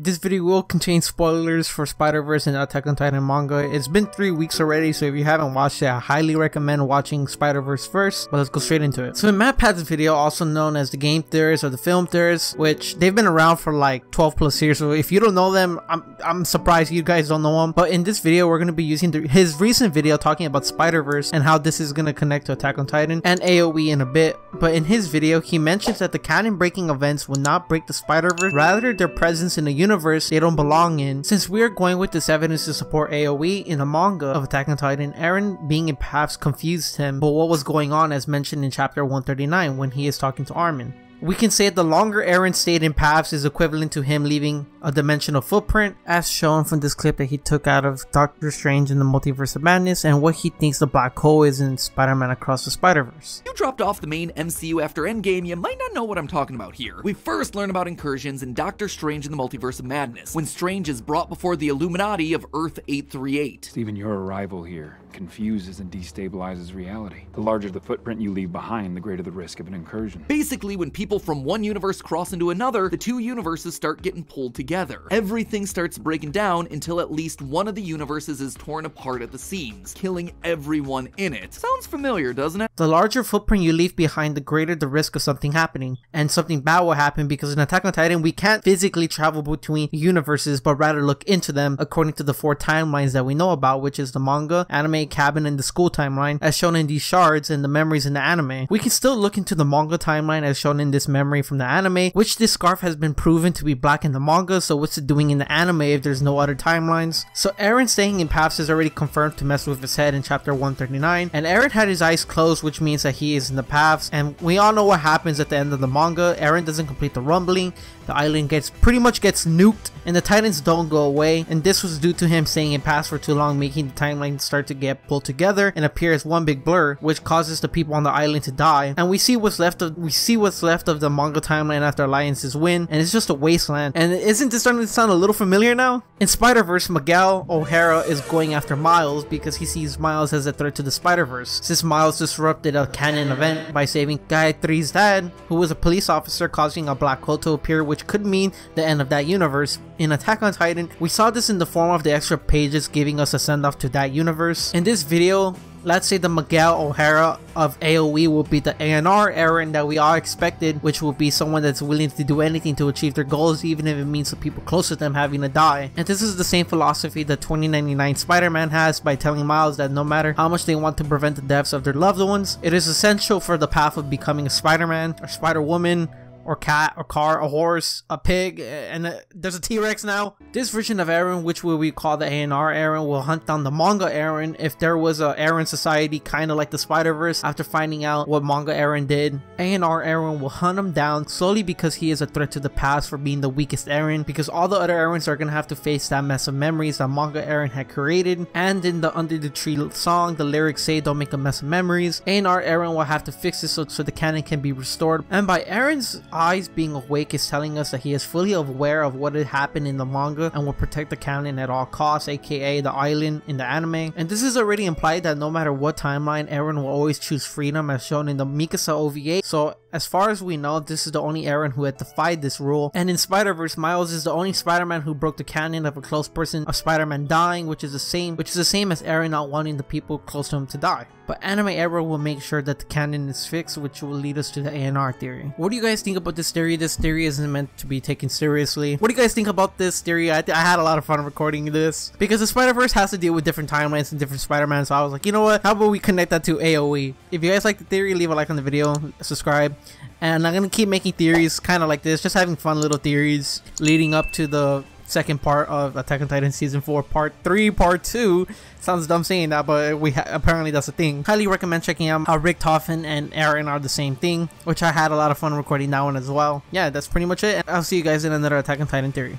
This video will contain spoilers for Spider-Verse and Attack on Titan manga. It's been 3 weeks already, so if you haven't watched it, I highly recommend watching Spider-Verse first, but let's go straight into it. So in Matt Pat's video, also known as the game theorists or the film theorists, which they've been around for like 12 plus years, so if you don't know them, I'm surprised you guys don't know them. But in this video, we're going to be using his recent video talking about Spider-Verse and how this is going to connect to Attack on Titan and AOE in a bit. But in his video, he mentions that the canon-breaking events will not break the Spider-Verse, rather their presence in the universe they don't belong in. Since we are going with this evidence to support AOE, in the manga of Attack on Titan, Eren being in paths confused him, but what was going on as mentioned in chapter 139 when he is talking to Armin. We can say the longer Eren stayed in paths is equivalent to him leaving a dimensional footprint, as shown from this clip that he took out of Doctor Strange in the Multiverse of Madness, and what he thinks the black hole is in Spider-Man Across the Spider-Verse. You dropped off the main MCU after Endgame, you might not know what I'm talking about here. We first learn about incursions in Doctor Strange in the Multiverse of Madness, when Strange is brought before the Illuminati of Earth 838. Even your arrival here confuses and destabilizes reality. The larger the footprint you leave behind, the greater the risk of an incursion. Basically, when people from one universe cross into another, the two universes start getting pulled together. Everything starts breaking down until at least one of the universes is torn apart at the seams, killing everyone in it. Sounds familiar, doesn't it? The larger footprint you leave behind, the greater the risk of something happening, and something bad will happen, because in Attack on Titan we can't physically travel between universes but rather look into them according to the 4 timelines that we know about, which is the manga, anime, cabin, and the school timeline as shown in these shards and the memories in the anime. We can still look into the manga timeline as shown in this memory from the anime, which this scarf has been proven to be black in the manga, so what's it doing in the anime if there's no other timelines? So Eren staying in paths is already confirmed to mess with his head in chapter 139, and Eren had his eyes closed, which means that he is in the paths, and we all know what happens at the end of the manga. Eren doesn't complete the rumbling, the island pretty much gets nuked, and the Titans don't go away, and this was due to him staying in paths for too long, making the timeline start to get pulled together and appear as one big blur, which causes the people on the island to die. And we see what's left of the manga timeline after Alliance's win, and it's just a wasteland. And isn't this starting to sound a little familiar now? In Spider-Verse, Miguel O'Hara is going after Miles because he sees Miles as a threat to the Spider-Verse, since Miles disrupted a canon event by saving Gayatri's dad, who was a police officer, causing a black hole to appear, which could mean the end of that universe. In Attack on Titan, we saw this in the form of the extra pages giving us a send-off to that universe. In this video, let's say the Miguel O'Hara of AOE will be the ANR Eren that we all expected, which will be someone that's willing to do anything to achieve their goals, even if it means the people close to them having to die. And this is the same philosophy that 2099 Spider-Man has by telling Miles that no matter how much they want to prevent the deaths of their loved ones, it is essential for the path of becoming a Spider-Man or Spider-Woman, or cat, or car, a horse, a pig, and there's a T-Rex now. This version of Eren, which we call the ANR Eren, will hunt down the manga Eren if there was a Eren society kind of like the Spider-Verse. After finding out what manga Eren did, ANR Eren will hunt him down solely because he is a threat to the past for being the weakest Eren, because all the other Erens are gonna have to face that mess of memories that manga Eren had created. And in the Under the Tree song, the lyrics say don't make a mess of memories. ANR Eren will have to fix this so the canon can be restored. And by Eren's eyes being awake is telling us that he is fully aware of what had happened in the manga and will protect the canon at all costs, aka the island in the anime. And this is already implied that no matter what timeline, Eren will always choose freedom, as shown in the Mikasa OVA. So as far as we know, this is the only Eren who had defied this rule. And in Spider-Verse, Miles is the only Spider-Man who broke the canon of a close person of Spider-Man dying, which is the same as Eren not wanting the people close to him to die. But Anime Era will make sure that the canon is fixed, which will lead us to the ANR theory. What do you guys think about this theory? This theory isn't meant to be taken seriously. What do you guys think about this theory? I had a lot of fun recording this, because the Spider-Verse has to deal with different timelines and different Spider-Man, so I was like, you know what, how about we connect that to AOE? If you guys like the theory, leave a like on the video, subscribe, and I'm gonna keep making theories kind of like this, just having fun little theories leading up to the second part of Attack on Titan Season 4 Part 3 Part 2. Sounds dumb saying that, but apparently that's a thing. Highly recommend checking out how Richtofen and Eren are the same thing, which I had a lot of fun recording that one as well. Yeah, that's pretty much it. I'll see you guys in another Attack on Titan theory.